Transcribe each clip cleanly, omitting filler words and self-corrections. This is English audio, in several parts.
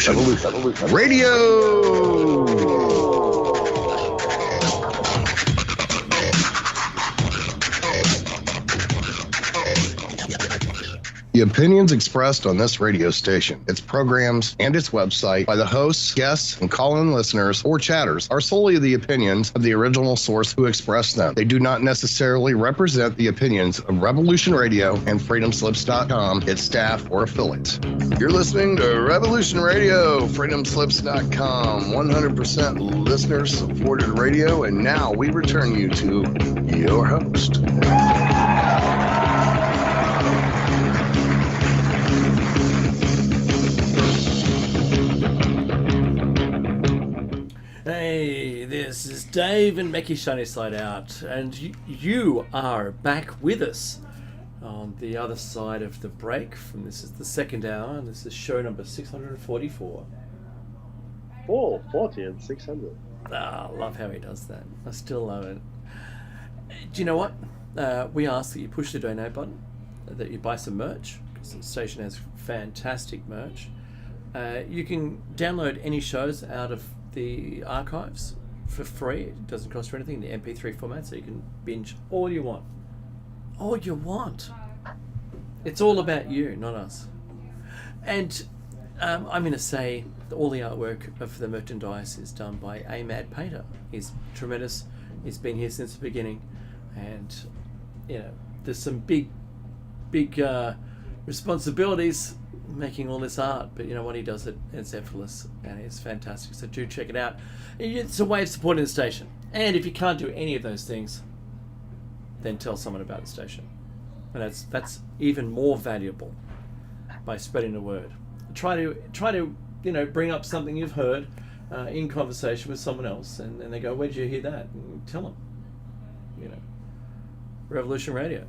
Revolution Radio. The opinions expressed on this radio station, its programs, and its website by the hosts, guests, and call-in listeners or chatters are solely the opinions of the original source who expressed them. They do not necessarily represent the opinions of Revolution Radio and freedomslips.com, its staff, or affiliates. You're listening to Revolution Radio, freedomslips.com, 100% listener-supported radio, and now we return you to your host. Hey, this is Dave and Mecky Shiny Side Out, and you are back with us on the other side of the break. This is the second hour, and this is show number 644. 440 and 600. I love how he does that. I still love it. Do you know what? We ask that you push the donate button, that you buy some merch, because the station has fantastic merch. You can download any shows out of the archives for free. It doesn't cost you anything, the MP3 format, so you can binge all you want. All you want. It's all about you, not us. And I'm going to say that all the artwork of the merchandise is done by a mad painter. He's tremendous. He's been here since the beginning, and you know, there's some big responsibilities making all this art, but you know what, he does it, and it's effortless, and it's fantastic, so do check it out. It's a way of supporting the station, and if you can't do any of those things, then tell someone about the station, and that's even more valuable by spreading the word. Try to bring up something you've heard in conversation with someone else, and they go, where did you hear that? And tell them, Revolution Radio.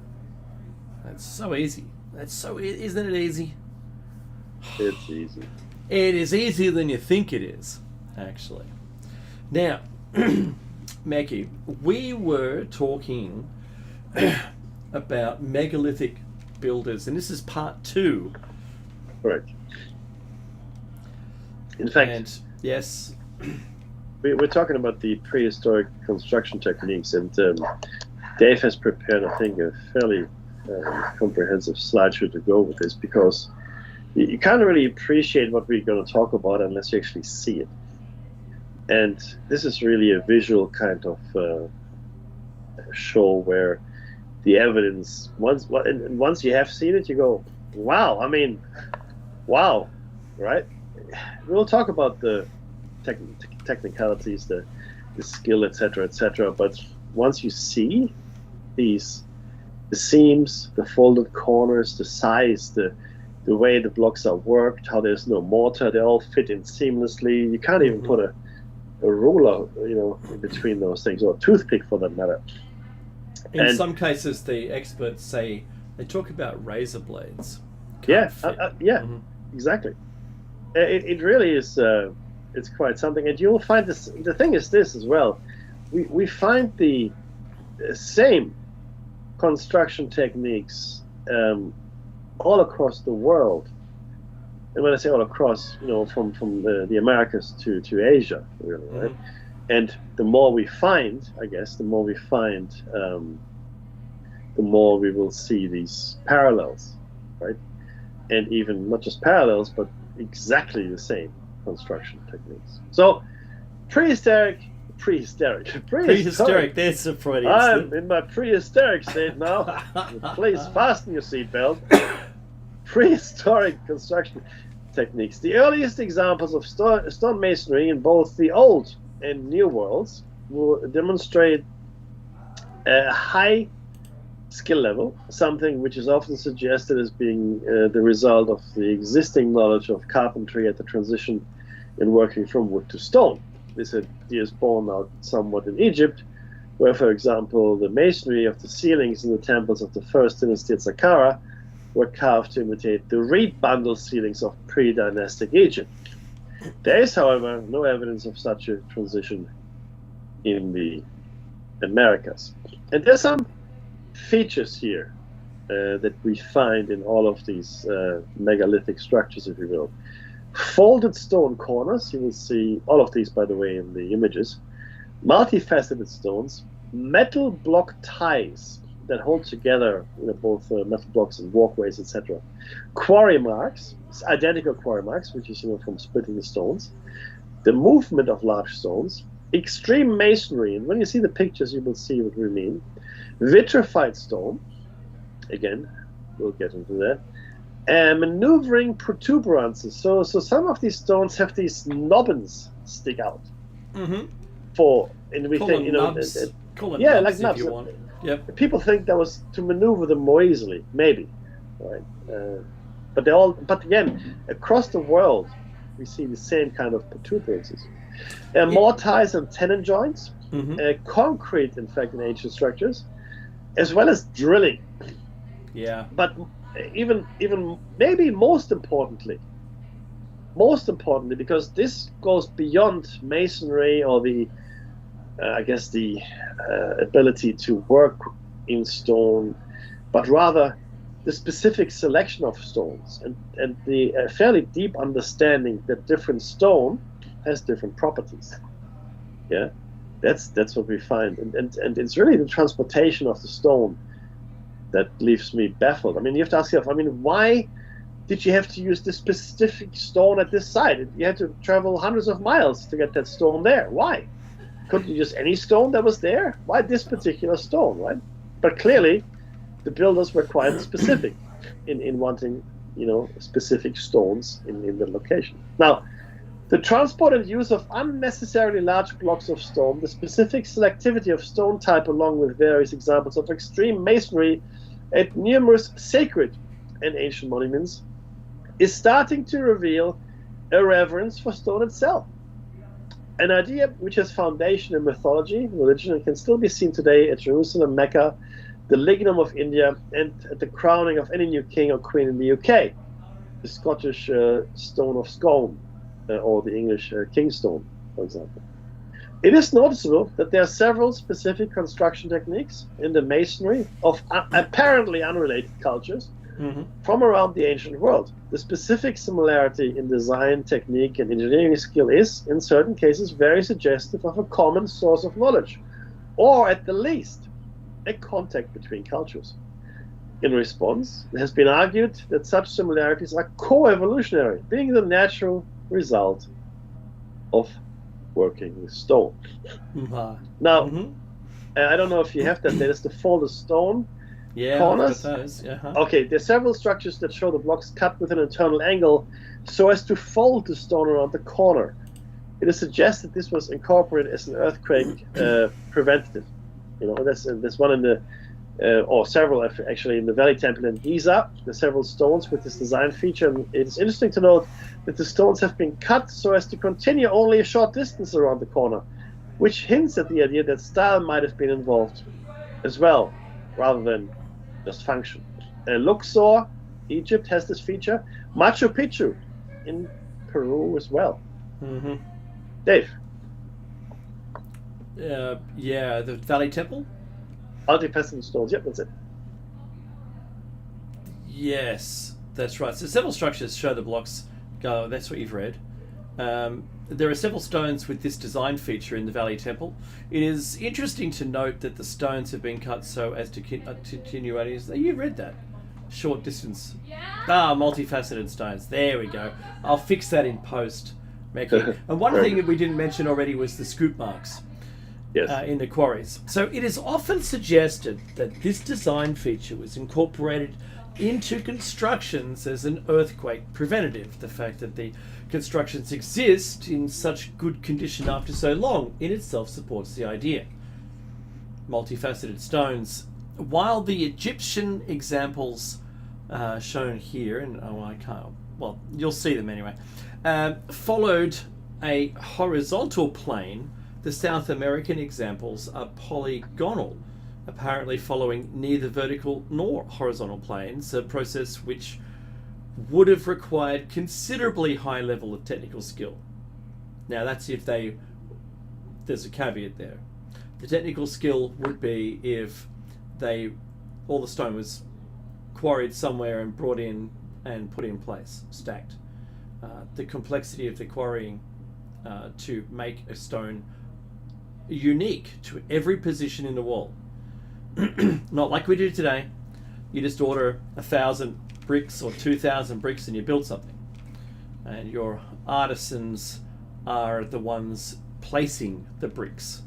That's so easy. Isn't it easy? It's easy. It is easier than you think it is, actually. Now, Mackie, we were talking about megalithic builders, and this is part 2. Correct. In fact, yes, we're talking about the prehistoric construction techniques, and Dave has prepared, I think, a fairly comprehensive slideshow to go with this, because you can't really appreciate what we're going to talk about unless you actually see it. And this is really a visual kind of show where the evidence, once you have seen it, you go, wow, wow, right? We'll talk about the technicalities, the skill, etc., but once you see the seams, the folded corners, the size, the way the blocks are worked, how there's no mortar, they all fit in seamlessly. You can't even put a ruler, in between those things, or a toothpick for that matter. In some cases, the experts say they talk about razor blades. Exactly. It really is. It's quite something, and you'll find this. The thing is this as well. We find the same construction techniques all across the world, and when I say all across, from the Americas to Asia, really, right? And the more we find, the more we will see these parallels, right? And even not just parallels, but exactly the same construction techniques. So prehistoric. There's a Freudian. I'm in my prehistoric state now. Please fasten your seatbelt. Prehistoric construction techniques. The earliest examples of stone masonry in both the old and new worlds will demonstrate a high skill level, something which is often suggested as being the result of the existing knowledge of carpentry at the transition in working from wood to stone. This idea is born out somewhat in Egypt, where, for example, the masonry of the ceilings in the temples of the first dynasty at Saqqara were carved to imitate the reed bundle ceilings of pre-dynastic Egypt. There is, however, no evidence of such a transition in the Americas. And there's some features here that we find in all of these megalithic structures, if you will. folded stone corners. You will see all of these, by the way, in the images. Multifaceted stones, metal block ties that hold together, both metal blocks and walkways, etc. Quarry marks, identical quarry marks, which is from splitting the stones. The movement of large stones, extreme masonry, and when you see the pictures, you will see what we mean. Vitrified stone, again, we'll get into that. And maneuvering protuberances. So some of these stones have these nubbins stick out. Mm-hmm. We call think, them nubs. Call them yeah, nubs like if nubs. you want. Yep. People think that was to maneuver them more easily, maybe, right? But again, across the world, we see the same kind of protuberances. Mortise and tenon joints, concrete, in fact, in ancient structures, as well as drilling. Yeah. But even maybe most importantly, because this goes beyond masonry or the ability to work in stone, but rather the specific selection of stones and the fairly deep understanding that different stone has different properties. Yeah, that's what we find, and it's really the transportation of the stone that leaves me baffled. I mean, you have to ask yourself, why did you have to use this specific stone at this site? You had to travel hundreds of miles to get that stone there. Why? Couldn't you use any stone that was there? Why this particular stone, right? But clearly, the builders were quite specific in wanting, specific stones in the location. Now, the transport and use of unnecessarily large blocks of stone, the specific selectivity of stone type, along with various examples of extreme masonry at numerous sacred and ancient monuments, is starting to reveal a reverence for stone itself. An idea which has foundation in mythology, religion, and can still be seen today at Jerusalem, Mecca, the Lignum of India, and at the crowning of any new king or queen in the UK, the Scottish stone of Scone, or the English kingstone, for example. It is noticeable that there are several specific construction techniques in the masonry of apparently unrelated cultures from around the ancient world. The specific similarity in design, technique, and engineering skill is, in certain cases, very suggestive of a common source of knowledge, or at the least, a contact between cultures. In response, it has been argued that such similarities are co-evolutionary, being the natural result of working with stone. Now, I don't know if you have that. That is the folded stone corners. Those. Uh-huh. Okay, there are several structures that show the blocks cut with an internal angle so as to fold the stone around the corner. It is suggested this was incorporated as an earthquake preventative. There's one in the or several actually in the Valley Temple in Giza. There's several stones with this design feature, and it's interesting to note that the stones have been cut so as to continue only a short distance around the corner, which hints at the idea that style might have been involved as well, rather than just function. Luxor, Egypt, has this feature. Machu Picchu in Peru as well. Dave. The Valley Temple? Multifaceted stones, yep, that's it. Yes, that's right. So several structures show the blocks go, that's what you've read. There are several stones with this design feature in the Valley Temple. It is interesting to note that the stones have been cut so as to continue. You read that? Short distance. Multifaceted stones. There we go. I'll fix that in post, Mackie. And one thing that we didn't mention already was the scoop marks. Yes. In the quarries. So it is often suggested that this design feature was incorporated into constructions as an earthquake preventative. The fact that the constructions exist in such good condition after so long in itself supports the idea. Multifaceted stones. While the Egyptian examples shown here, and you'll see them anyway, followed a horizontal plane, the South American examples are polygonal, apparently following neither vertical nor horizontal planes, a process which would have required considerably high level of technical skill. Now that's if there's a caveat there. The technical skill would be if all the stone was quarried somewhere and brought in and put in place, stacked. the complexity of the quarrying to make a stone unique to every position in the wall. Not like we do today. You just order 1,000 bricks or 2,000 bricks and you build something. And your artisans are the ones placing the bricks,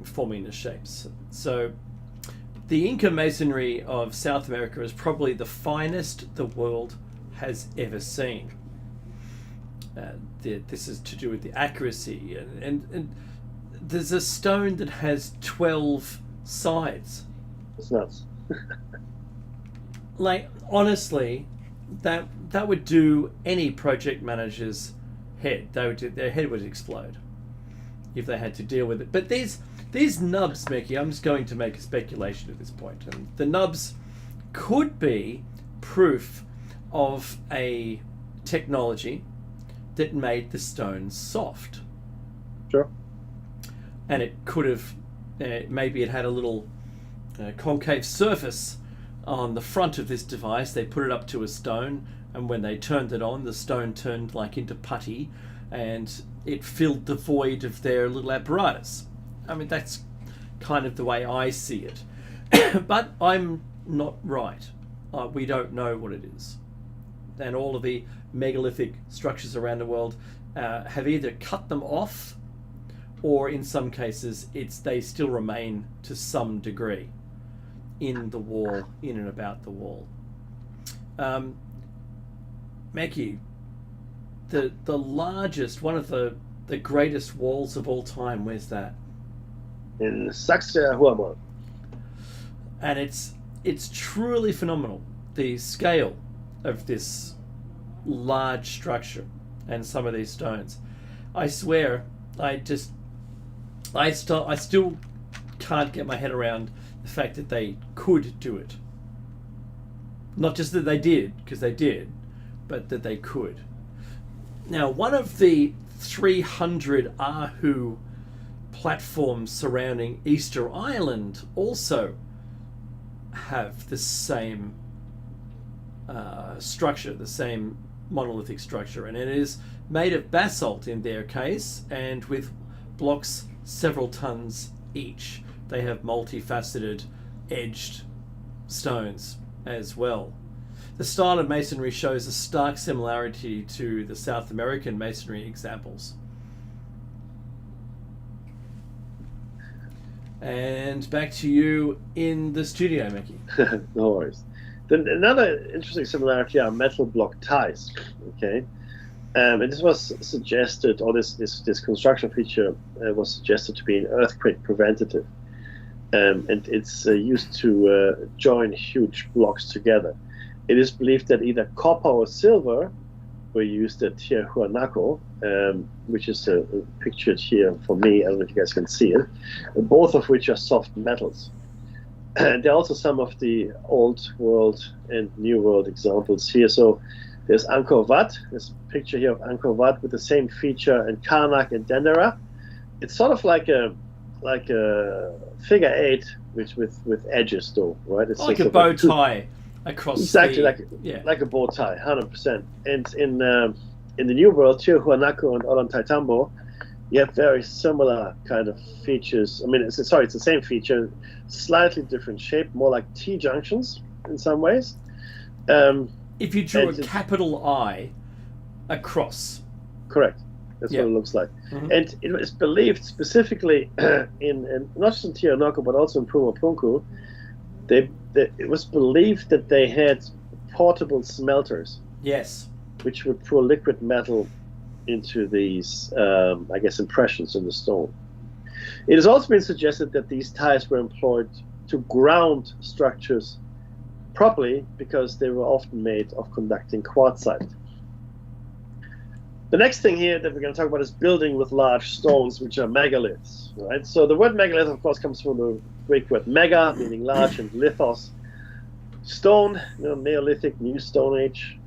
forming the shapes. So the Inca masonry of South America is probably the finest the world has ever seen. This is to do with the accuracy, and there's a stone that has 12 sides. It's nuts. Like, honestly, that would do any project manager's head. Their head would explode if they had to deal with it. But these nubs, Mickey, I'm just going to make a speculation at this point, and the nubs could be proof of a technology that made the stones soft. Sure. And it could have, maybe it had a little concave surface on the front of this device. They put it up to a stone, and when they turned it on, the stone turned like into putty, and it filled the void of their little apparatus. I mean, that's kind of the way I see it. But I'm not right. We don't know what it is. And all of the megalithic structures around the world have either cut them off, or in some cases they still remain to some degree in the wall, in and about the wall. Mackie, the largest, one of the greatest walls of all time, where's that? In Sacsayhuaman. And it's truly phenomenal, the scale of this large structure and some of these stones. I swear, I still can't get my head around the fact that they could do it. Not just that they did, because they did, but that they could. Now, one of the 300 Ahu platforms surrounding Easter Island also have the same structure, the same monolithic structure, and it is made of basalt in their case, and with blocks several tons each. They have multifaceted edged stones as well. The style of masonry shows a stark similarity to the South American masonry examples. And back to you in the studio, Mickey. No worries. Then another interesting similarity are metal block ties. Okay, and this was suggested, or this construction feature was suggested to be an earthquake preventative, and it's used to join huge blocks together. It is believed that either copper or silver were used at Tiahuanaco, which is pictured here for me. I don't know if you guys can see it. Both of which are soft metals. And there are also some of the old world and new world examples here. So there's Angkor Wat. There's a picture here of Angkor Wat with the same feature in Karnak and Dendera. It's sort of like a figure eight, which with edges though, right? It's like a bow tie across. Exactly, like a bow tie, 100%. And in the new world, Tiahuanaco and Ollantaytambo, you have very similar kind of features. I mean, it's the same feature, slightly different shape, more like T-junctions in some ways. If you drew a capital I across. Correct. That's what it looks like. Mm-hmm. And it was believed specifically in not just in Tiahuanaco, but also in Pumapunku, it was believed that they had portable smelters. Yes. Which would pour liquid metal into these, I guess, impressions in the stone. It has also been suggested that these ties were employed to ground structures properly because they were often made of conducting quartzite. The next thing here that we're going to talk about is building with large stones, which are megaliths. Right. So the word megalith, of course, comes from the Greek word mega, meaning large, and lithos, stone. Neolithic, New Stone Age,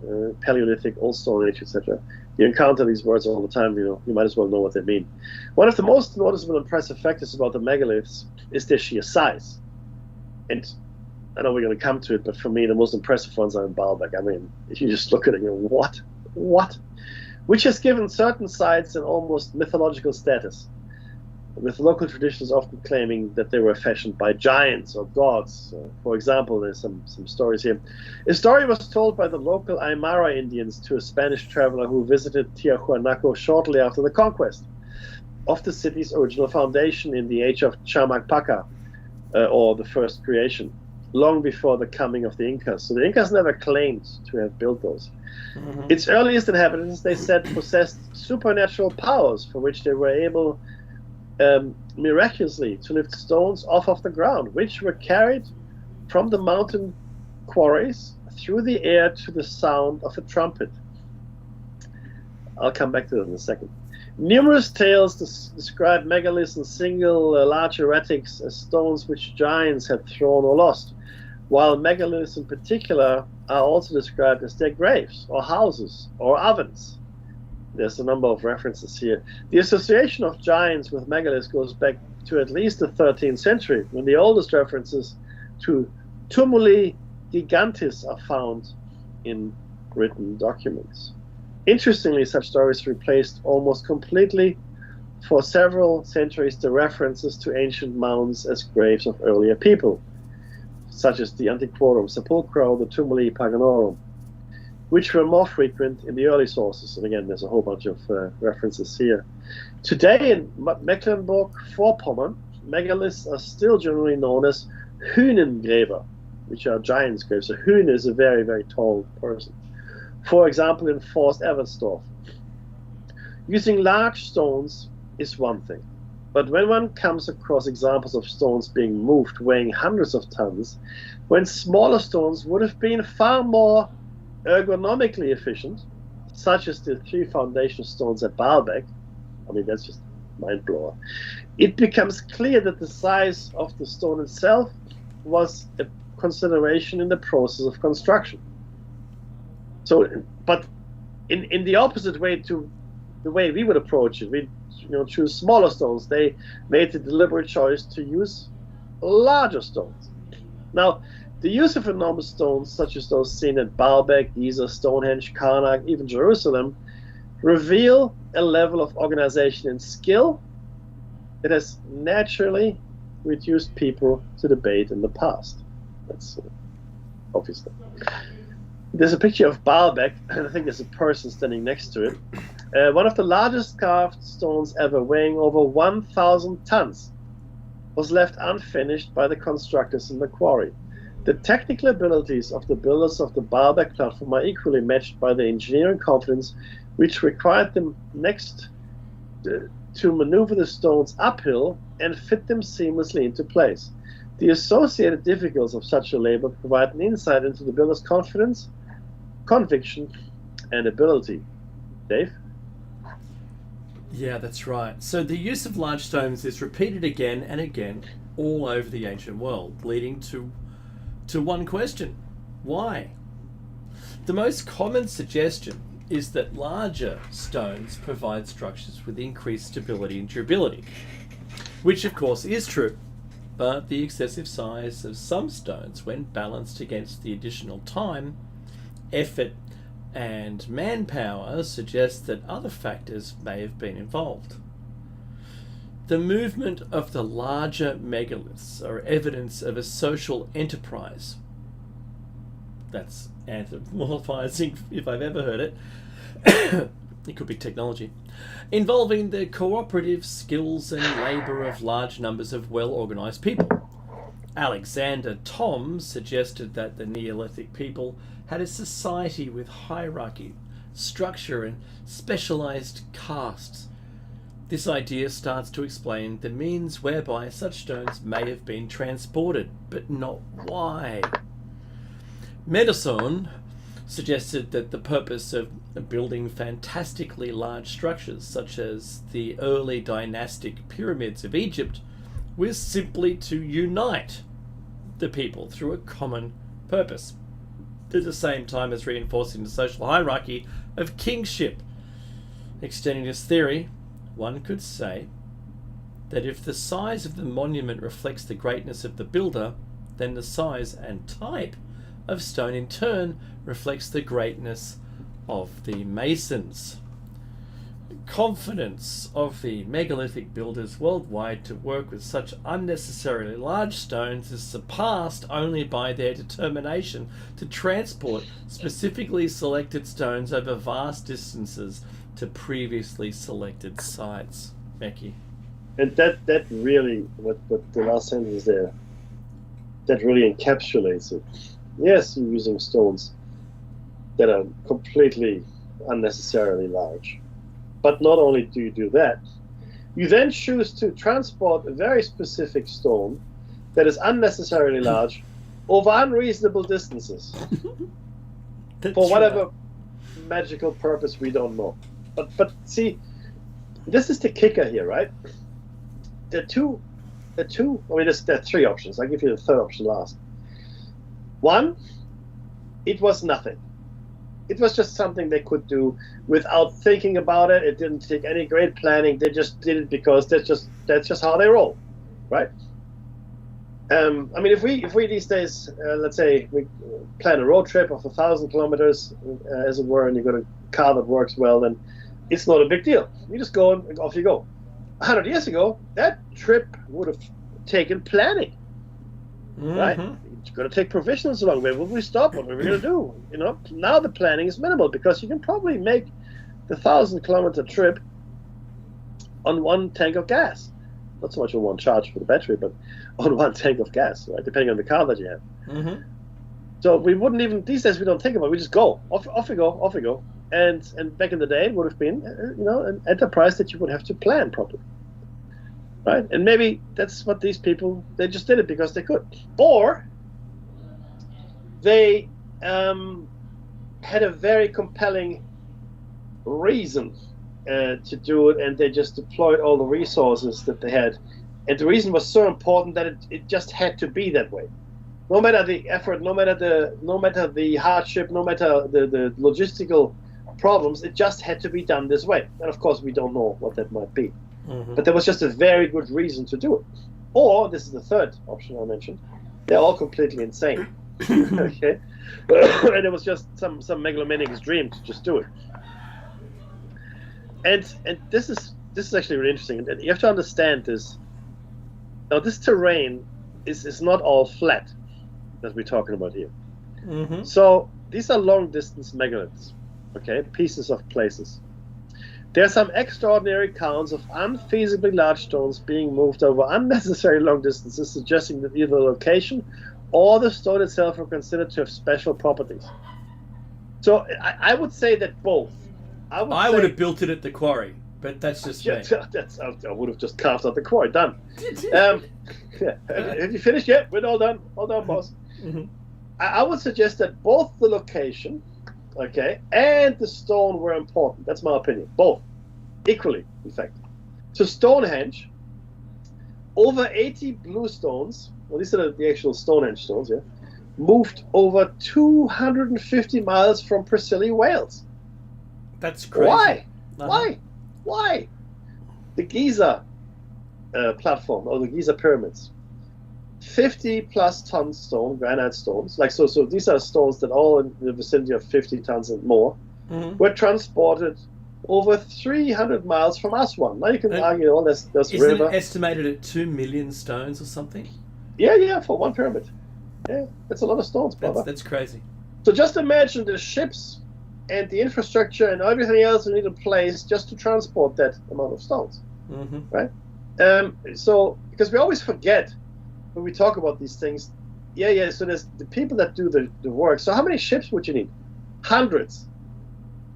Paleolithic, Old Stone Age, etc. You encounter these words all the time. You might as well know what they mean. One of the most noticeable and impressive factors about the megaliths is their sheer size. And I know we're going to come to it, but for me, the most impressive ones are in Baalbek. I mean, if you just look at it, you go, what? which has given certain sites an almost mythological status, with local traditions often claiming that they were fashioned by giants or gods. For example, there's some stories here. A story was told by the local Aymara Indians to a Spanish traveler who visited Tiahuanaco shortly after the conquest of the city's original foundation in the age of Chamacpaca, or the first creation, long before the coming of the Incas. So the Incas never claimed to have built those. Mm-hmm. Its earliest inhabitants, they said, possessed supernatural powers for which they were able miraculously to lift stones off of the ground, which were carried from the mountain quarries through the air to the sound of a trumpet. I'll come back to that in a second. Numerous tales describe megaliths and single large erratics as stones which giants had thrown or lost, while megaliths in particular are also described as their graves or houses or ovens. There's a number of references here. The association of giants with megaliths goes back to at least the 13th century, when the oldest references to tumuli gigantes are found in written documents. Interestingly, such stories replaced almost completely for several centuries the references to ancient mounds as graves of earlier people, such as the Antiquorum Sepulchra or the Tumuli Paganorum, which were more frequent in the early sources. And again, there's a whole bunch of references here. Today in Mecklenburg-Vorpommern, megaliths are still generally known as Hünengräber, which are giants' graves. A Hühn is a very, very tall person. For example, in Forst Eversdorf. Using large stones is one thing, but when one comes across examples of stones being moved weighing hundreds of tons, when smaller stones would have been far more ergonomically efficient, such as the 3 foundation stones at Baalbek, I mean, that's just mind-blower, it becomes clear that the size of the stone itself was a consideration in the process of construction. So, but in the opposite way to the way we would approach it, we choose smaller stones. They made the deliberate choice to use larger stones. Now, the use of enormous stones, such as those seen at Baalbek, Giza, Stonehenge, Karnak, even Jerusalem, reveal a level of organization and skill that has naturally reduced people to debate in the past. That's obviously. There's a picture of Baalbek, and I think there's a person standing next to it. One of the largest carved stones ever, weighing over 1,000 tons, was left unfinished by the constructors in the quarry. The technical abilities of the builders of the Baalbek platform are equally matched by the engineering confidence which required them next to maneuver the stones uphill and fit them seamlessly into place. The associated difficulties of such a labor provide an insight into the builder's confidence, conviction, and ability. Dave? Yeah, that's right. So the use of large stones is repeated again and again all over the ancient world, leading to one question: why? The most common suggestion is that larger stones provide structures with increased stability and durability, which of course is true, but the excessive size of some stones, when balanced against the additional time, effort, and manpower, suggests that other factors may have been involved. The movement of the larger megaliths are evidence of a social enterprise. That's anthropomorphizing if I've ever heard it. It could be technology. Involving the cooperative skills and labour of large numbers of well-organised people. Alexander Thom suggested that the Neolithic people had a society with hierarchy, structure, and specialised castes. This idea starts to explain the means whereby such stones may have been transported, but not why. Mendelssohn suggested that the purpose of building fantastically large structures, such as the early dynastic pyramids of Egypt, was simply to unite the people through a common purpose, at the same time as reinforcing the social hierarchy of kingship. Extending this theory, one could say that if the size of the monument reflects the greatness of the builder, then the size and type of stone in turn reflects the greatness of the masons. confidence of the megalithic builders worldwide to work with such unnecessarily large stones is surpassed only by their determination to transport specifically selected stones over vast distances to previously selected sites. Becky. And that really, what the last sentence there, that really encapsulates it. Yes, you're using stones that are completely unnecessarily large. But not only do you do that, you then choose to transport a very specific stone that is unnecessarily large over unreasonable distances for whatever magical purpose we don't know. But see, this is the kicker here, right? There are three options. I'll give you the third option last. One, it was nothing. It was just something they could do without thinking about it. It didn't take any great planning. They just did it because that's just how they roll, right? I mean, if we these days, let's say we plan a road trip of 1,000 kilometers, as it were, and you got a car that works well, then it's not a big deal. You just go and off you go. 100 years ago, that trip would have taken planning, right? You're going to take provisions along. Where will we stop? What are we going to do? You know, now the planning is minimal because you can probably make the 1,000-kilometer trip on one tank of gas. Not so much on one charge for the battery, but on one tank of gas, right? Depending on the car that you have. So we wouldn't even, these days we don't think about it. We just go. Off we go. And back in the day, it would have been, an enterprise that you would have to plan properly. Right? And maybe that's what these people, they just did it because they could. Or they had a very compelling reason to do it, and they just deployed all the resources that they had. And the reason was so important that it just had to be that way. No matter the effort, no matter the hardship, no matter the logistical problems, it just had to be done this way. And of course, we don't know what that might be. But there was just a very good reason to do it. Or, this is the third option I mentioned, they're all completely insane. Okay? And it was just some megalomaniac's dream to just do it. And this is actually really interesting. And you have to understand this. Now, this terrain is not all flat that we're talking about here. So these are long-distance megaliths, okay, pieces of places. There are some extraordinary counts of unfeasibly large stones being moved over unnecessary long distances, suggesting that either the location or the stone itself are considered to have special properties. So I would say that both. I would have built it at the quarry, but that's just me. I would have just carved out the quarry. Done. Have you finished yet? We're all done. All done, boss. I would suggest that both the location, okay, and the stone were important. That's my opinion. Both. Equally, in fact. So Stonehenge, over 80 blue stones, well, these are the actual Stonehenge stones, yeah, moved over 250 miles from Preseli, Wales. That's crazy. Why? The Giza platform, or the Giza pyramids, 50-plus ton stone, granite stones, so these are stones that all in the vicinity of 50 tons and more, were transported over 300 miles from Aswan. Now you can argue, there's river. Isn't it estimated at 2 million stones or something? Yeah, for one pyramid. Yeah, that's a lot of stones, brother. That's crazy. So just imagine the ships and the infrastructure and everything else you need in place just to transport that amount of stones, right? So, because we always forget when we talk about these things, so there's the people that do the work. So how many ships would you need? Hundreds.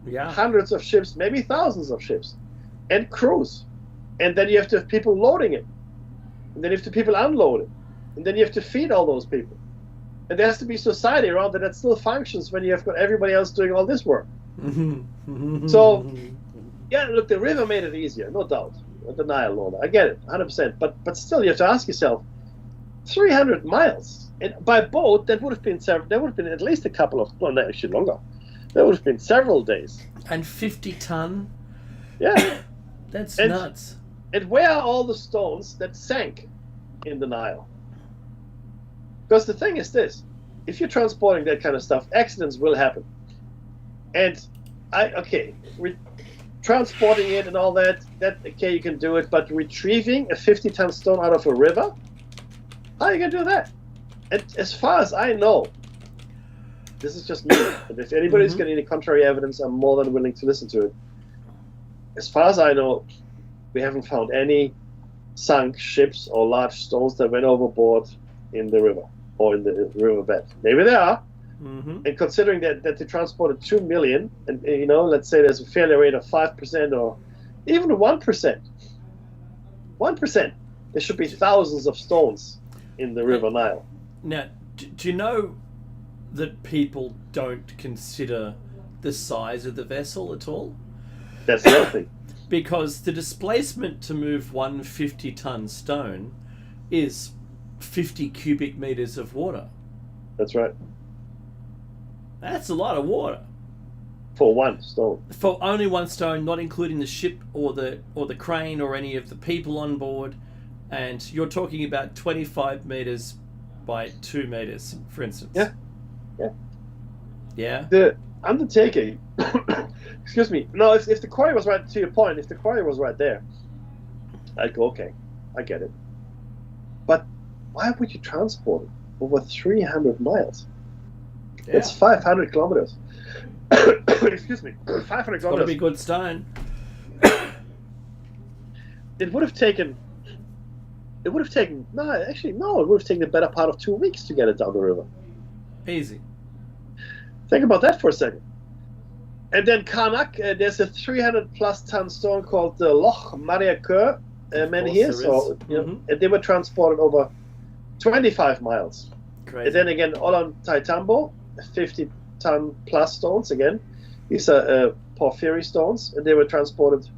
Yeah. Hundreds of ships, maybe thousands of ships, and crews. And then you have to have people loading it. And then you have to people unload it. And then you have to feed all those people. And there has to be society around that still functions when you have got everybody else doing all this work. So, look, the river made it easier, no doubt. The Nile, I get it, 100%. But still, you have to ask yourself, 300 miles, and by boat, that would have been at least a couple of, well, no, actually longer. That would have been several days. And 50 ton. Yeah, that's nuts. And where are all the stones that sank in the Nile? Because the thing is this: if you're transporting that kind of stuff, accidents will happen. And transporting it and all that, okay, you can do it, but retrieving a 50-ton stone out of a river, how are you going to do that? And as far as I know, this is just me, and if anybody's got any contrary evidence, I'm more than willing to listen to it. As far as I know, we haven't found any sunk ships or large stones that went overboard in the river or in the riverbed. Maybe there are. And considering that they transported 2 million, and let's say there's a failure rate of 5% or even 1%. 1%. There should be thousands of stones in the River Nile. Now, do you know that people don't consider the size of the vessel at all? That's the other thing. Because the displacement to move 150-ton stone is 50 cubic meters of water. That's right. That's a lot of water. For one stone. For only one stone, not including the ship or the crane or any of the people on board. And you're talking about 25 meters by 2 meters, for instance. Yeah. Yeah? The undertaking, excuse me, no, if the quarry was right, to your point, if the quarry was right there, I'd go, okay, I get it. But why would you transport it over 300 miles? Yeah. That's 500 kilometers. Excuse me, 500 It's kilometers. got to be good stone. It would have taken the better part of 2 weeks to get it down the river. Easy. Think about that for a second. And then Karnak, there's a 300-plus ton stone called the Loch Mariakur menhir. So, and they were transported over 25 miles. Crazy. And then again, Ollantaytambo, 50-ton plus stones again. These are porphyry stones, and they were transported.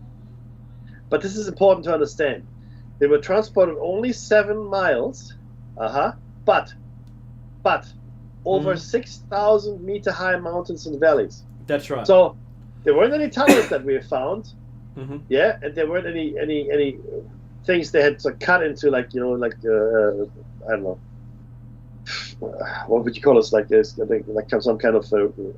But this is important to understand. They were transported only 7 miles, but over 6,000 meter high mountains and valleys. That's right. So there weren't any tunnels that we found, and there weren't any things they had to cut into, I don't know, what would you call it? Like this, I think, like some kind of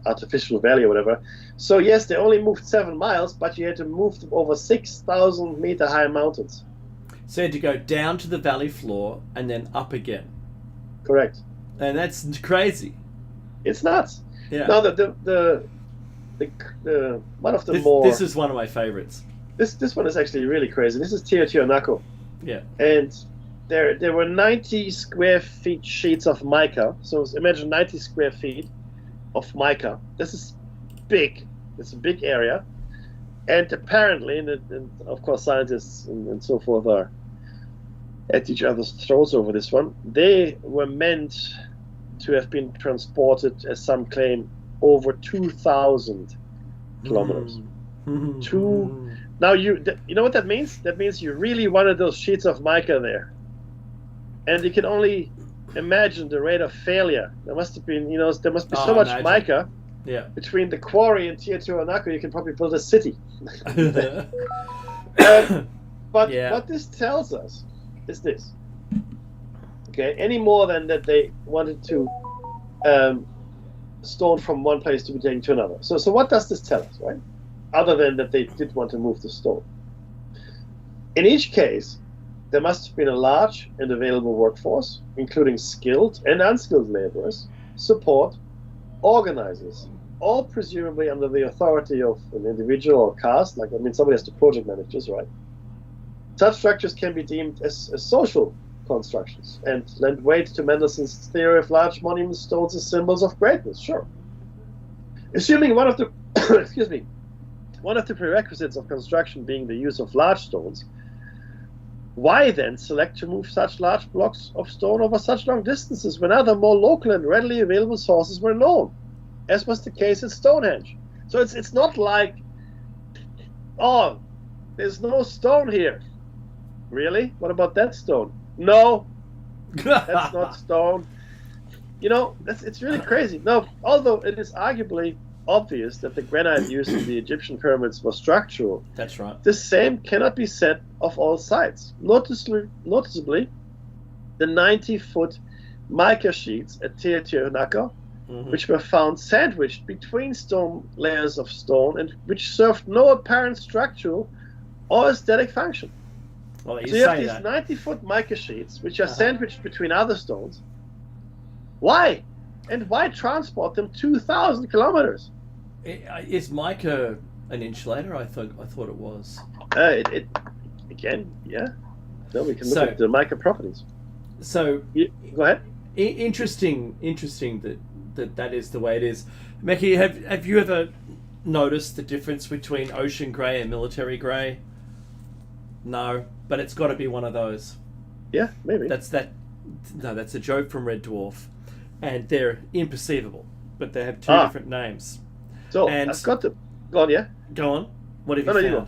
artificial valley or whatever. So yes, they only moved 7 miles, but you had to move over 6,000 meter high mountains. So you had to go down to the valley floor and then up again. Correct. And that's crazy. It's nuts. Yeah. Now the one of the more. This is one of my favorites. This one is actually really crazy. This is Teotihuacan. Yeah. And there were 90 square feet sheets of mica. So imagine 90 square feet of mica. This is big. It's a big area. And apparently, and of course scientists and so forth are at each other's throats over this one, they were meant to have been transported, as some claim, over 2,000 kilometers. Now, you know what that means? That means you really wanted those sheets of mica there. And you can only imagine the rate of failure. There must have been, there must be so much mica between the quarry and Teotihuacan, you can probably build a city. But what this tells us is this. Okay, any more than that they wanted to stone from one place to be taken to another. So what does this tell us, right? Other than that they did want to move the stone. In each case, there must have been a large and available workforce, including skilled and unskilled laborers, support, organizers, all presumably under the authority of an individual or caste. Somebody has to project manage this, right? Such structures can be deemed as social constructions and lend weight to Mendelssohn's theory of large monument stones as symbols of greatness. Sure. Assuming one of the one of the prerequisites of construction being the use of large stones, why then select to move such large blocks of stone over such long distances when other more local and readily available sources were known, as was the case at Stonehenge? So it's not like, oh, there's no stone here. Really? What about that stone? No, that's not stone. It's really crazy. No, although it is arguably obvious that the granite used in the Egyptian pyramids was structural. That's right. The same cannot be said of all sites. Noticeably, the 90-foot mica sheets at Teotihuacan which were found sandwiched between stone layers of stone and which served no apparent structural or aesthetic function. Well, So you have these 90-foot mica sheets which are sandwiched between other stones. Why? And why transport them 2,000 kilometers? Is mica an insulator? I thought it was. Again, yeah. No, we can look at the mica properties. So go ahead. Interesting that is the way it is. Meki, have you ever noticed the difference between ocean grey and military grey? No, but it's got to be one of those. Yeah, maybe. That's a joke from Red Dwarf, and they're imperceivable, but they have two different names. So I've got to go on. Yeah, go on. What have you found?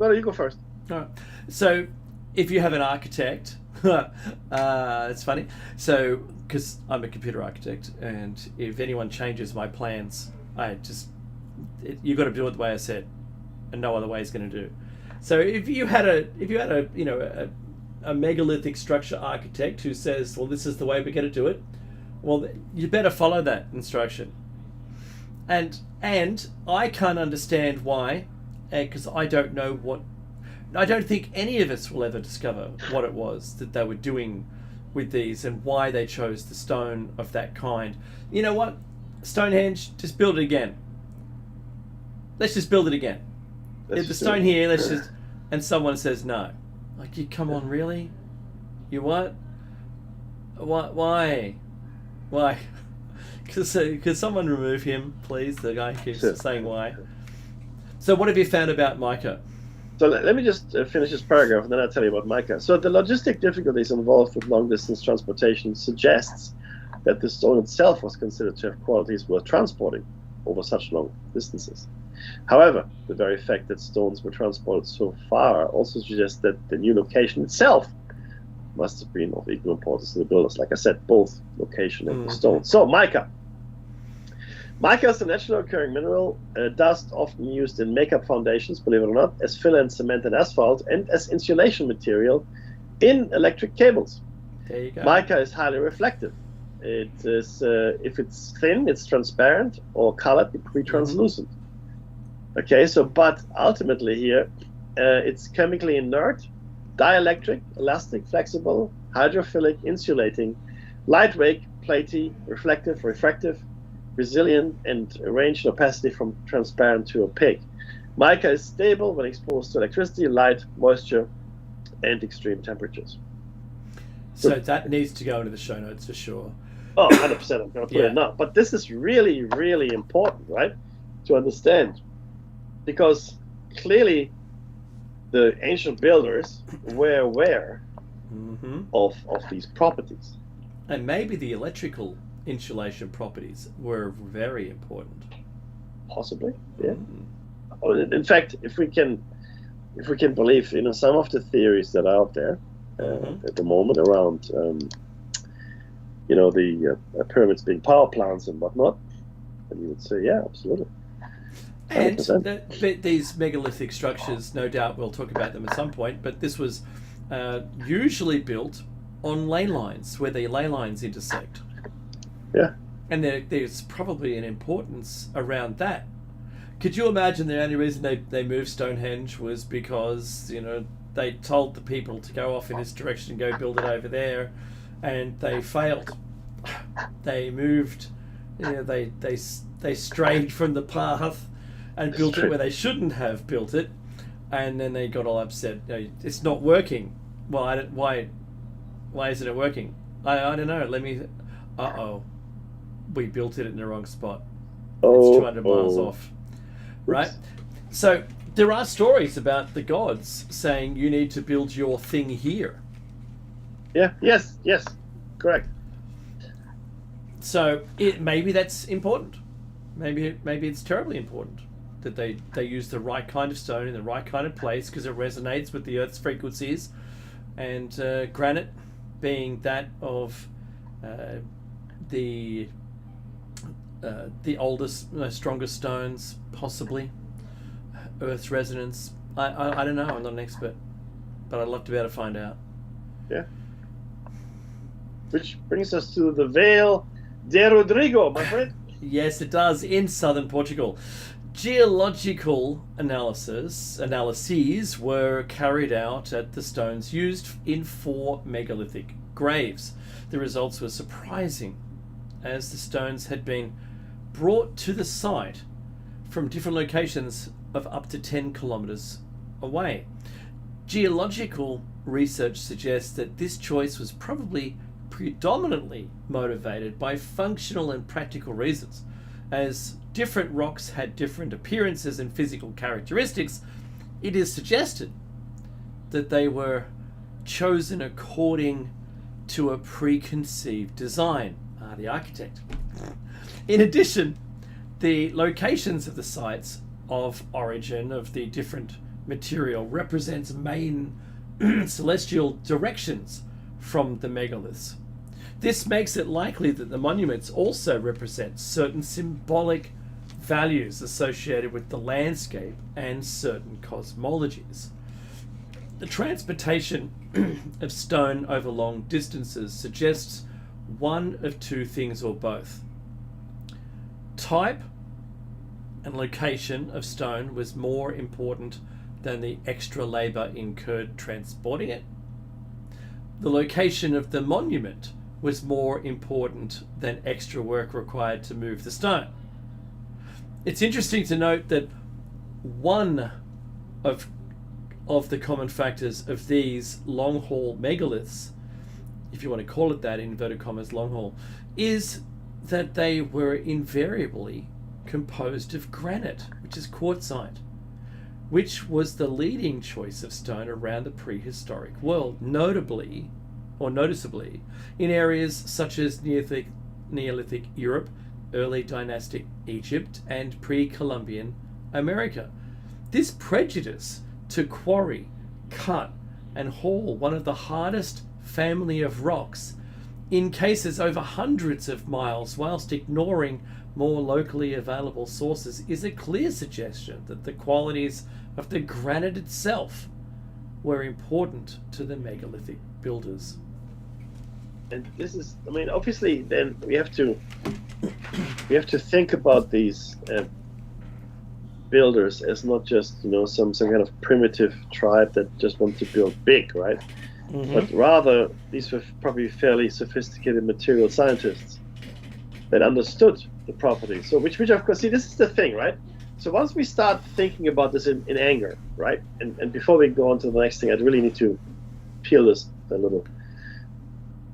No, you go first. All right. So, if you have an architect, it's funny. So, because I'm a computer architect, and if anyone changes my plans, you got to do it the way I said, and no other way is going to do. So, if you had a megalithic structure architect who says, "Well, this is the way we're going to do it," well, you better follow that instruction. And I can't understand why, because I don't know what. I don't think any of us will ever discover what it was that they were doing with these and why they chose the stone of that kind. You know what? Stonehenge, just build it again. Let's just build it again. The stone here, let's just... And someone says no. Like, you come on, really? You what? Why? Why? Could someone remove him, please? The guy keeps saying why. So what have you found about mica? So let me just finish this paragraph and then I'll tell you about mica. So the logistic difficulties involved with long-distance transportation suggests that the stone itself was considered to have qualities worth transporting over such long distances. However, the very fact that stones were transported so far also suggests that the new location itself must have been of equal importance to the builders. Like I said, both location and the stone. So mica. Mica is a naturally occurring mineral, dust often used in makeup foundations, believe it or not, as filler in cement and asphalt, and as insulation material in electric cables. There you go. Mica is highly reflective. It is, if it's thin, it's transparent, or colored, it can be translucent. Okay, so, but ultimately here, it's chemically inert, dielectric, elastic, flexible, hydrophilic, insulating, lightweight, platy, reflective, refractive, resilient, and range in opacity from transparent to opaque. Mica is stable when exposed to electricity, light, moisture, and extreme temperatures. So that needs to go into the show notes for sure. Oh, 100%. I'm going to put it now. But this is really, really important, right, to understand. Because clearly the ancient builders were aware of these properties. And maybe the electrical insulation properties were very important. Possibly, yeah. In fact, if we can believe, some of the theories that are out there at the moment around, the pyramids being power plants and whatnot, then you would say, yeah, absolutely. 100%. And these megalithic structures, no doubt we'll talk about them at some point, but this was usually built on ley lines, where the ley lines intersect. Yeah. And there's probably an importance around that. Could you imagine the only reason they moved Stonehenge was because, they told the people to go off in this direction and go build it over there, and they failed. They moved, they strayed from the path and built it where they shouldn't have built it, and then they got all upset. It's not working. Well, why isn't it working? I don't know. We built it in the wrong spot. It's 200 miles off. Right? So there are stories about the gods saying you need to build your thing here. Yeah, yes, correct. So maybe that's important. Maybe it's terribly important that they use the right kind of stone in the right kind of place because it resonates with the Earth's frequencies, and granite being that of the oldest, strongest stones, possibly. Earth's resonance. I don't know. I'm not an expert, but I'd love to be able to find out. Yeah. Which brings us to the veil De Rodrigo, my friend. Yes, it does, in southern Portugal. Geological analyses were carried out at the stones used in 4 megalithic graves. The results were surprising, as the stones had been brought to the site from different locations of up to 10 kilometers away. Geological research suggests that this choice was probably predominantly motivated by functional and practical reasons. As different rocks had different appearances and physical characteristics, it is suggested that they were chosen according to a preconceived design. The architect. In addition, the locations of the sites of origin of the different material represents main celestial directions from the megaliths. This makes it likely that the monuments also represent certain symbolic values associated with the landscape and certain cosmologies. The transportation of stone over long distances suggests one of two things or both. Type and location of stone was more important than the extra labour incurred transporting it. The location of the monument was more important than extra work required to move the stone. It's interesting to note that one of the common factors of these long haul megaliths, if you want to call it that, in inverted commas, long haul, is that they were invariably composed of granite, which is quartzite, which was the leading choice of stone around the prehistoric world, noticeably in areas such as Neolithic Europe, early dynastic Egypt, and pre-Columbian America. This prejudice to quarry, cut, and haul one of the hardest family of rocks in cases over hundreds of miles whilst ignoring more locally available sources is a clear suggestion that the qualities of the granite itself were important to the megalithic builders. And this is, I mean, obviously then we have to think about these builders as not just, you know, some kind of primitive tribe that just want to build big, right? Mm-hmm. But rather these were probably fairly sophisticated material scientists that understood the properties. So which of course, see, this is the thing, right? So once we start thinking about this in anger, right? And before we go on to the next thing, I'd really need to peel this a little.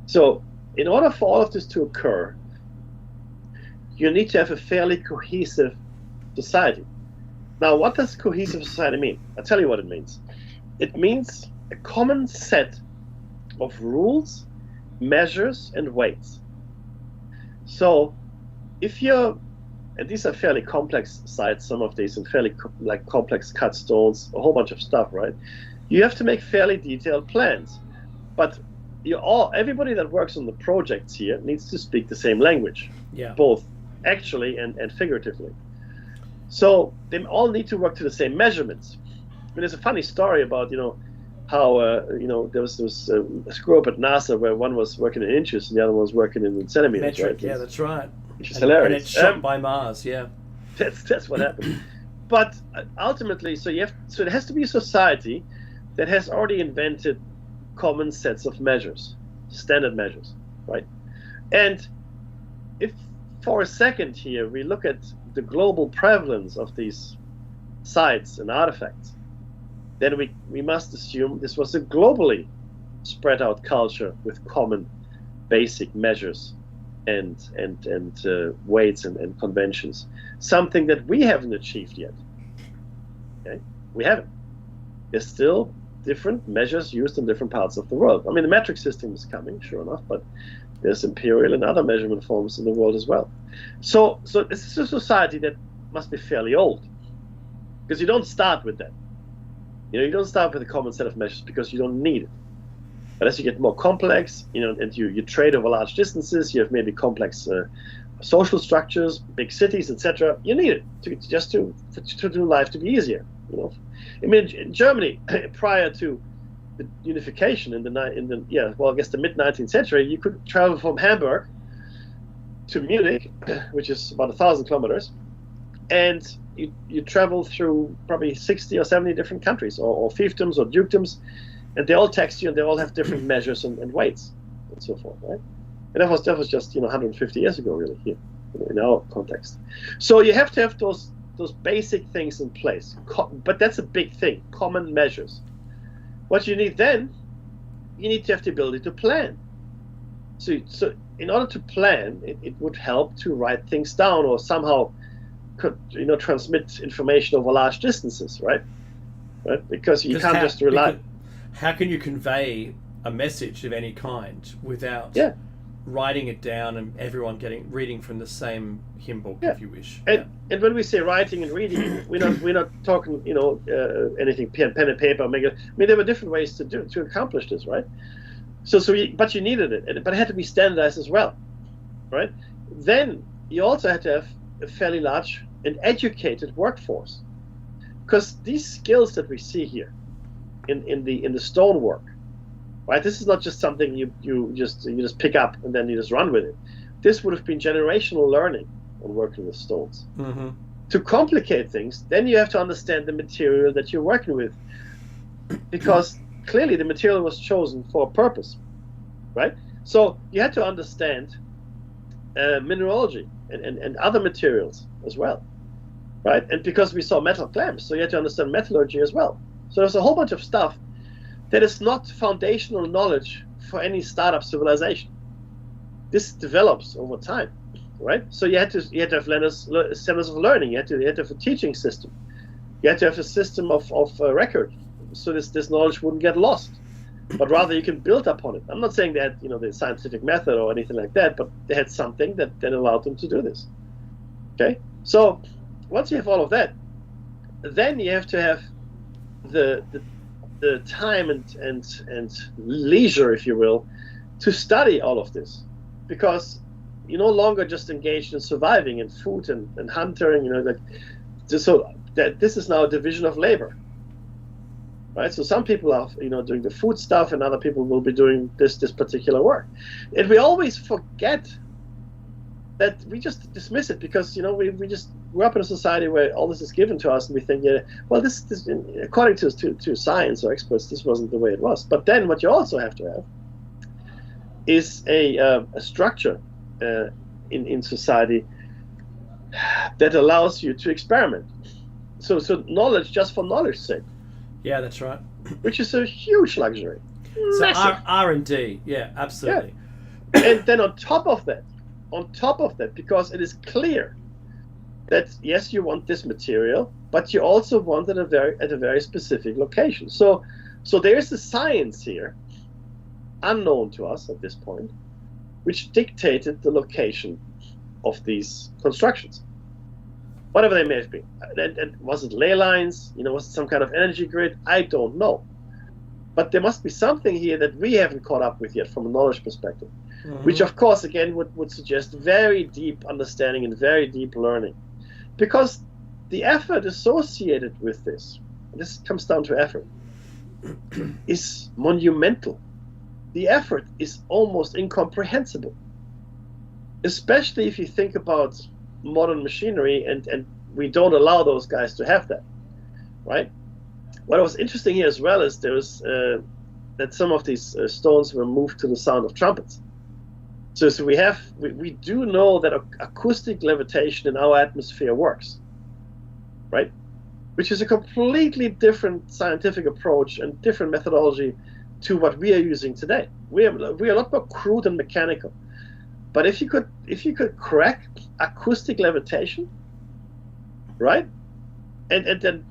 So in order for all of this to occur, you need to have a fairly cohesive society. Now, what does cohesive society mean? I'll tell you what it means. It means a common set of rules, measures, and weights. So if you're, and these are fairly complex sites, some of these, and fairly complex cut stones, a whole bunch of stuff, right? You have to make fairly detailed plans. But everybody that works on the projects here needs to speak the same language, both actually and figuratively. So they all need to work to the same measurements. I mean, there's a funny story about, you know, how, there was a screw up at NASA where one was working in inches and the other one was working in centimeters. Metric, right? Yeah, that's right. Which is hilarious. And it's shot by Mars, yeah. That's what happened. But ultimately, so it has to be a society that has already invented common sets of measures, standard measures, right? And if for a second here we look at the global prevalence of these sites and artifacts, then we must assume this was a globally spread out culture with common basic measures and weights and conventions, something that we haven't achieved yet. Okay, we haven't. There's still different measures used in different parts of the world. I mean, the metric system is coming, sure enough, but there's imperial and other measurement forms in the world as well. So this is a society that must be fairly old, because you don't start with that. You know, you don't start with a common set of measures because you don't need it. But as you get more complex, you know, and you trade over large distances, you have maybe complex social structures, big cities, etc. You need it to do life to be easier. You know, I mean, in Germany, prior to the unification in the mid-19th century, you could travel from Hamburg to Munich, which is about 1,000 kilometers, and you travel through probably 60 or 70 different countries, or fiefdoms or dukedoms, and they all tax you, and they all have different measures and weights and so forth, right? And that was just 150 years ago, really, here in our context. So you have to have those basic things in place, but that's a big thing, common measures. What you need then, you need to have the ability to plan. So in order to plan, it would help to write things down or somehow transmit information over large distances, right? Because you can't just rely. How can you convey a message of any kind without writing it down and everyone reading from the same hymn book, if you wish? And when we say writing and reading, we're not talking anything pen and paper. I mean, there were different ways to accomplish this, right? But you needed it, but it had to be standardized as well, right? Then you also had to have a fairly large and educated workforce, because these skills that we see here in the stonework, right? This is not just something you just pick up and then you just run with it. This would have been generational learning on working with stones. Mm-hmm. To complicate things, then you have to understand the material that you're working with, because clearly the material was chosen for a purpose, right? So you had to understand mineralogy and other materials as well, right? And because we saw metal clamps, so you had to understand metallurgy as well. So there's a whole bunch of stuff that is not foundational knowledge for any startup civilization. This develops over time, right? So you had to have centers of learning. You had to have a teaching system. You had to have a system of record, so this knowledge wouldn't get lost, but rather you can build upon it. I'm not saying they had the scientific method or anything like that, but they had something that allowed them to do this. Okay, so once you have all of that, then you have to have the time and leisure, if you will, to study all of this, because you're no longer just engaged in surviving and food and hunting. So that this is now a division of labor. Right, so some people are, doing the food stuff, and other people will be doing this particular work, and we always forget that. We just dismiss it because we just grew up in a society where all this is given to us, and we think, this according to science or experts, this wasn't the way it was. But then what you also have to have is a structure in society that allows you to experiment. So knowledge just for knowledge's sake. Yeah, that's right. Which is a huge luxury. So R&D, yeah, absolutely. Yeah. And then on top of that, because it is clear that yes, you want this material, but you also want it at a very specific location. So there's the science here, unknown to us at this point, which dictated the location of these constructions, whatever they may have been. And was it ley lines? Was it some kind of energy grid? I don't know. But there must be something here that we haven't caught up with yet from a knowledge perspective, which of course, again, would suggest very deep understanding and very deep learning. Because the effort associated with this comes down to effort, is monumental. The effort is almost incomprehensible, especially if you think about modern machinery, and we don't allow those guys to have that, right? What was interesting here as well is there was that some of these stones were moved to the sound of trumpets. So we do know that acoustic levitation in our atmosphere works, right? Which is a completely different scientific approach and different methodology to what we are using today. We are a lot more crude and mechanical. But if you could crack acoustic levitation, right, and then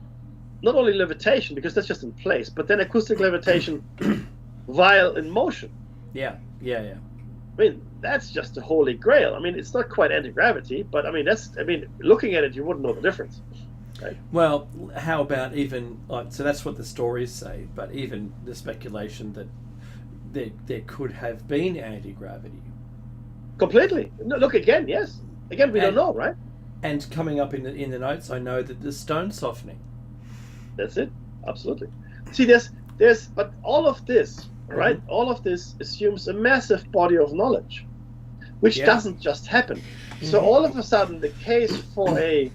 not only levitation, because that's just in place, but then acoustic levitation while in motion. Yeah. I mean, that's just the holy grail. I mean, it's not quite anti-gravity, but looking at it, you wouldn't know the difference. Right? Well, how about even so that's what the stories say, but even the speculation that there could have been anti-gravity. Completely. No, look again. Yes. Again, we don't know, right? And coming up in the notes, I know that the stone softening. That's it. Absolutely. See, there's, but all of this, right? All of this assumes a massive body of knowledge. which Yeah. doesn't just happen. So all of a sudden, the case for a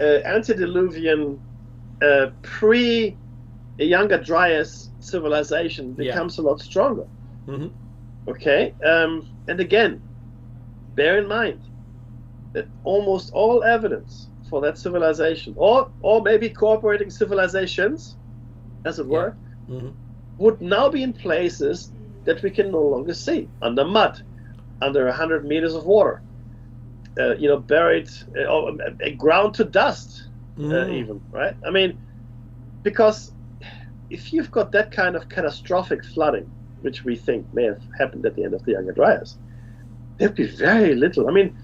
antediluvian pre Younger Dryas civilization becomes a lot stronger. Okay, and again, bear in mind that almost all evidence for that civilization, or maybe cooperating civilizations, as it were, would now be in places that we can no longer see, under mud, under 100 meters of water, buried, or ground to dust, even, right? I mean, because if you've got that kind of catastrophic flooding, which we think may have happened at the end of the Younger Dryas, there'd be very little. I mean,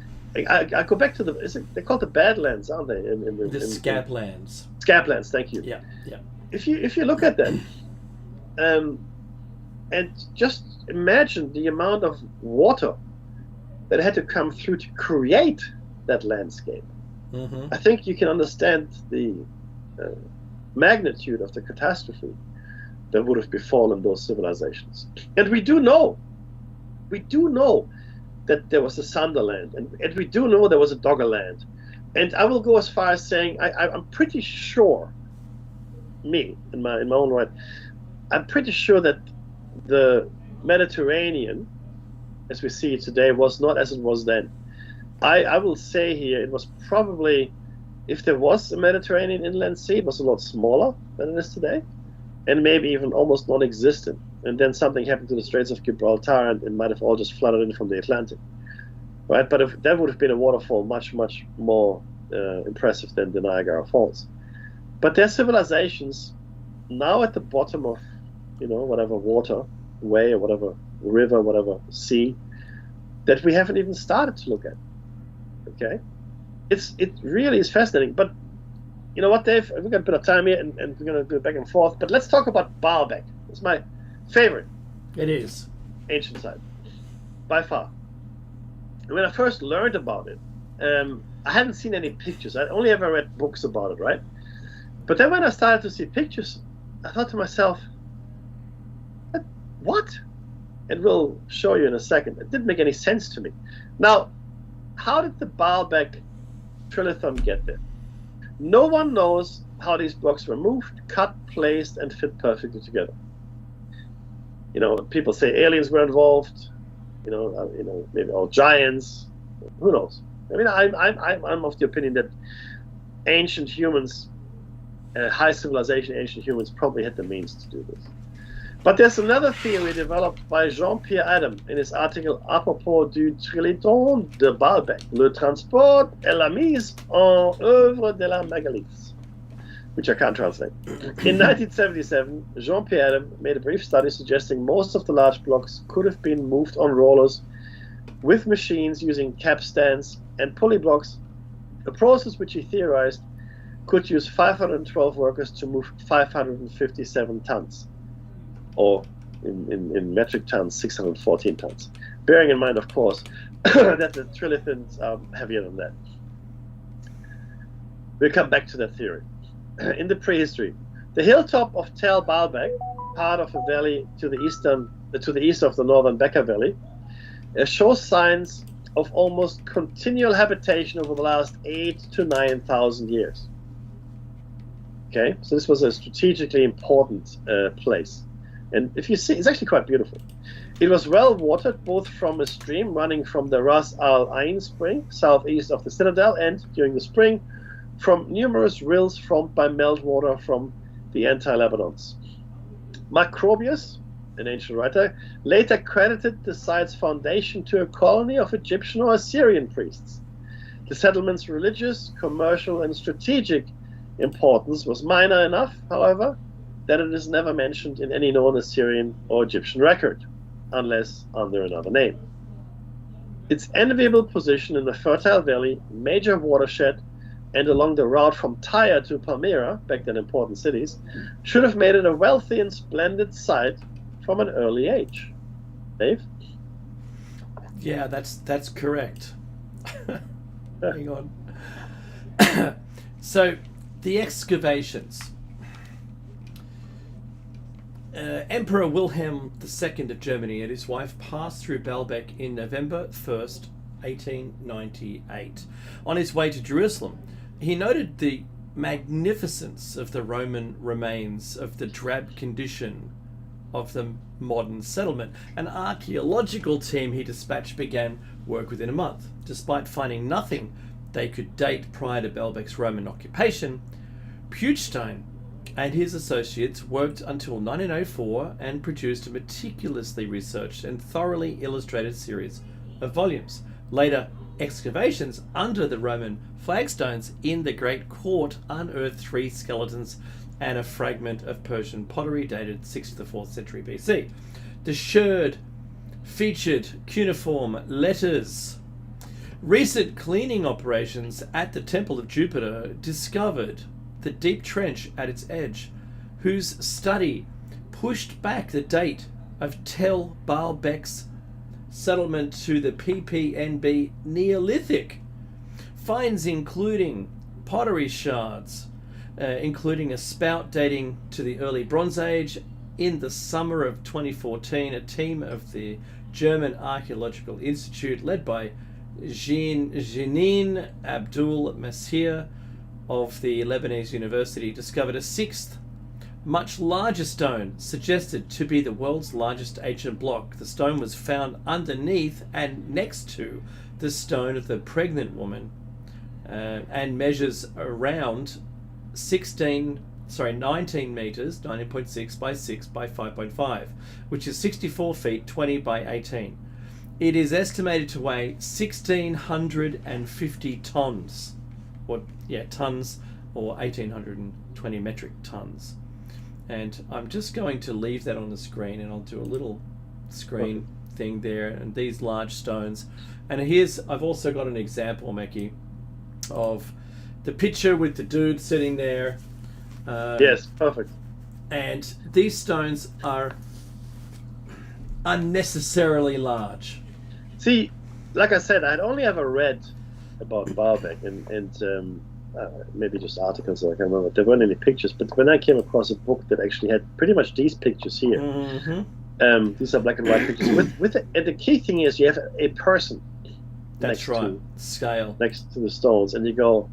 I go back to they're called the Badlands, aren't they? The Scablands. Scablands, thank you. Yeah, yeah. If you look at that, and just imagine the amount of water that had to come through to create that landscape. I think you can understand the magnitude of the catastrophe that would have befallen those civilizations. And we do know that there was a Sunderland, and we do know there was a Doggerland. And I will go as far as saying I'm pretty sure, in my own right, I'm pretty sure that the Mediterranean, as we see it today, was not as it was then. I will say here, it was probably, if there was a Mediterranean inland sea, it was a lot smaller than it is today, and maybe even almost non-existent. And then something happened to the Straits of Gibraltar, and it might have all just flooded in from the Atlantic, right? But if that would have been a waterfall much, much more impressive than the Niagara Falls. But their civilizations now at the bottom of, whatever waterway or whatever river, whatever sea, that we haven't even started to look at. Okay, it really is fascinating. But you know what, Dave? We've got a bit of time here, and we're going to go back and forth. But let's talk about Baalbek. It's my favorite. It is ancient site by far. And when I first learned about it, I hadn't seen any pictures. I only ever read books about it, right? But then when I started to see pictures, I thought to myself, what? And we'll show you in a second. It didn't make any sense to me. Now, how did the Baalbek trilithon get there? No one knows how these blocks were moved, cut, placed, and fit perfectly together. People say aliens were involved. Maybe all giants. Who knows? I mean, I'm of the opinion that ancient humans, high civilization ancient humans, probably had the means to do this. But there's another theory developed by Jean-Pierre Adam in his article À propos du trilithon de Baalbek, le transport et la mise en œuvre de la Megalithic, which I can't translate. In 1977, Jean-Pierre Adam made a brief study suggesting most of the large blocks could have been moved on rollers with machines using capstans and pulley blocks, a process which he theorized could use 512 workers to move 557 tons. Or in metric tons, 614 tons. Bearing in mind, of course, that the trilithons are heavier than that. We'll come back to that theory. In the prehistory, the hilltop of Tel Baalbek, part of a valley to the east of the northern Bekaa Valley, shows signs of almost continual habitation over the last 8,000 to 9,000 years. Okay, so this was a strategically important place. And if you see, it's actually quite beautiful. It was well watered, both from a stream running from the Ras Al Ain spring, southeast of the citadel, and during the spring, from numerous rills formed by meltwater from the anti-Lebanons. Macrobius, an ancient writer, later credited the site's foundation to a colony of Egyptian or Assyrian priests. The settlement's religious, commercial, and strategic importance was minor enough, however, that it is never mentioned in any known Assyrian or Egyptian record, unless under another name. Its enviable position in the fertile valley, major watershed, and along the route from Tyre to Palmyra, back then important cities, should have made it a wealthy and splendid site from an early age. Dave? Yeah, that's correct. Hang on. So, the excavations. Emperor Wilhelm II of Germany and his wife passed through Baalbek in November 1st, 1898. On his way to Jerusalem, he noted the magnificence of the Roman remains, of the drab condition of the modern settlement. An archaeological team he dispatched began work within a month. Despite finding nothing they could date prior to Baalbek's Roman occupation, Puchstein and his associates worked until 1904 and produced a meticulously researched and thoroughly illustrated series of volumes. Later excavations under the Roman flagstones in the Great Court unearthed 3 skeletons and a fragment of Persian pottery dated 6th to the 4th century BC. The sherd featured cuneiform letters. Recent cleaning operations at the Temple of Jupiter discovered the deep trench at its edge, whose study pushed back the date of Tel Baalbek's settlement to the PPNB Neolithic. Finds including pottery shards, including a spout dating to the early Bronze Age. In the summer of 2014, a team of the German Archaeological Institute, led by Jeanine Abdul Masih of the Lebanese University, discovered a 6th, much larger stone, suggested to be the world's largest ancient block. The stone was found underneath and next to the stone of the pregnant woman, and measures around 19 meters, 19.6 by 6 by 5.5, which is 64 feet, 20 by 18. It is estimated to weigh 1,650 tons, tons, or 1,820 metric tons. And I'm just going to leave that on the screen, and I'll do a little screen thing there, and these large stones. And I've also got an example, Meki, of the picture with the dude sitting there. Yes, perfect. And these stones are unnecessarily large. See, like I said, I'd only ever read about Baalbek and maybe just articles, I can't remember. There weren't any pictures, but when I came across a book that actually had pretty much these pictures here, these are black and white pictures. And the key thing is you have a person. That's right. Scale next to the stones, and you go,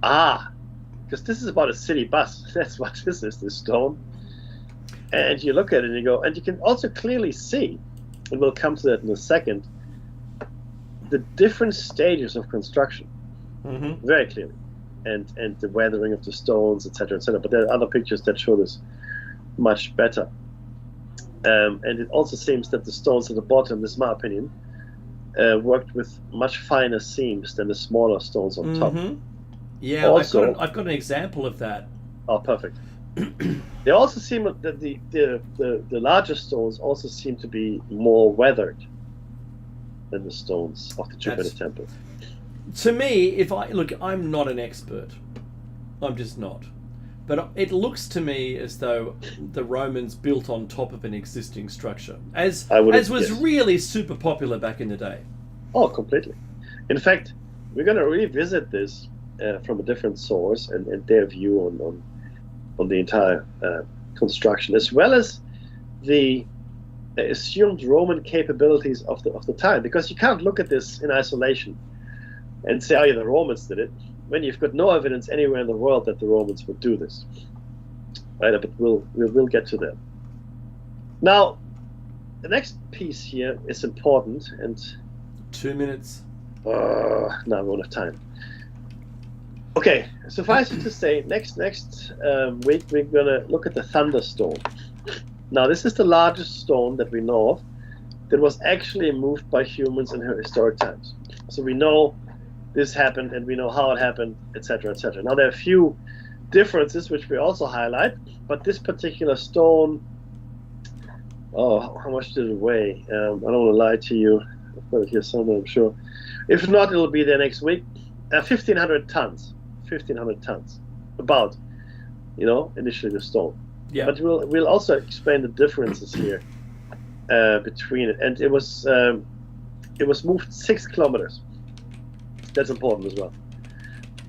because this is about a city bus. That's what this is, this stone. And you look at it and you go, and you can also clearly see, and we'll come to that in a second, the different stages of construction, very clearly, and the weathering of the stones, etc., etc. But there are other pictures that show this much better. And it also seems that the stones at the bottom, this is my opinion, worked with much finer seams than the smaller stones on top. Yeah, also, I've got an example of that. Oh, perfect. They also seem that the larger stones also seem to be more weathered than the stones of the Jupiter temple. To me, I'm not an expert. I'm just not. But it looks to me as though the Romans built on top of an existing structure, as was really super popular back in the day. Oh, completely. In fact, we're going to revisit this from a different source and their view on the entire construction, as well as the assumed Roman capabilities of the time, because you can't look at this in isolation and say, the Romans did it, when you've got no evidence anywhere in the world that the Romans would do this. Right, but we'll get to that. Now, the next piece here is important, and 2 minutes. No, I won't have time. Okay, suffice it to say, next week we're gonna look at the thunderstone. Now, this is the largest stone that we know of that was actually moved by humans in historic times. So we know this happened, and we know how it happened, etc., etc. Now, there are a few differences which we also highlight, but this particular stone, how much did it weigh? I don't want to lie to you. I've got it here somewhere, I'm sure. If not, it'll be there next week. 1,500 tons. 1,500 tons. About, initially the stone. Yeah. But we'll also explain the differences here between it. And it was moved 6 kilometers. That's important as well.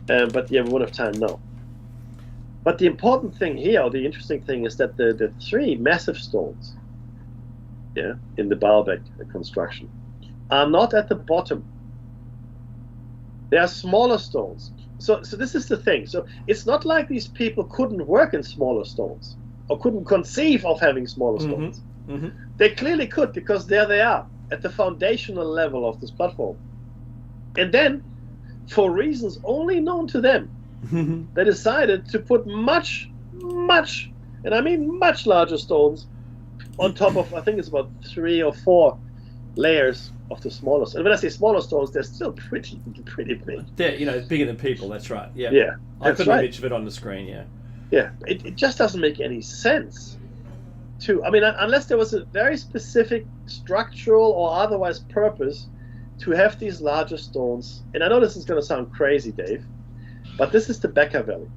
But yeah, we won't have time now. But the important thing here, or the interesting thing, is that the 3 massive stones, in the Baalbek construction, are not at the bottom They are smaller stones. So this is the thing. So it's not like these people couldn't work in smaller stones or couldn't conceive of having smaller stones. Mm-hmm. They clearly could, because there they are at the foundational level of this platform. And then, for reasons only known to them, they decided to put much, and I mean much larger stones on top of, I think it's about 3 or 4 layers of the smaller stones. And when I say smaller stones, they're still pretty big. They're, bigger than people, that's right. Yeah. Yeah. I put an image of it on the screen, yeah. Yeah. It just doesn't make any sense to, I mean, unless there was a very specific structural or otherwise purpose to have these larger stones. And I know this is going to sound crazy, Dave, but this is the Becker Valley.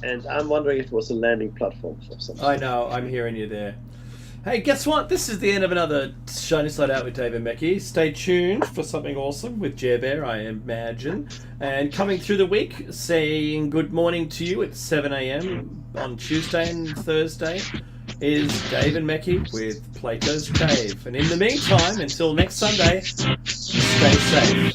And I'm wondering if it was a landing platform for something. I know, I'm hearing you there. Hey, guess what? This is the end of another Shiny Side Out with Dave and Mecky. Stay tuned for something awesome with Jer Bear, I imagine. And coming through the week, saying good morning to you at 7 a.m. on Tuesday and Thursday is Dave and Mecky with Plato's Cave. And in the meantime, until next Sunday, stay safe.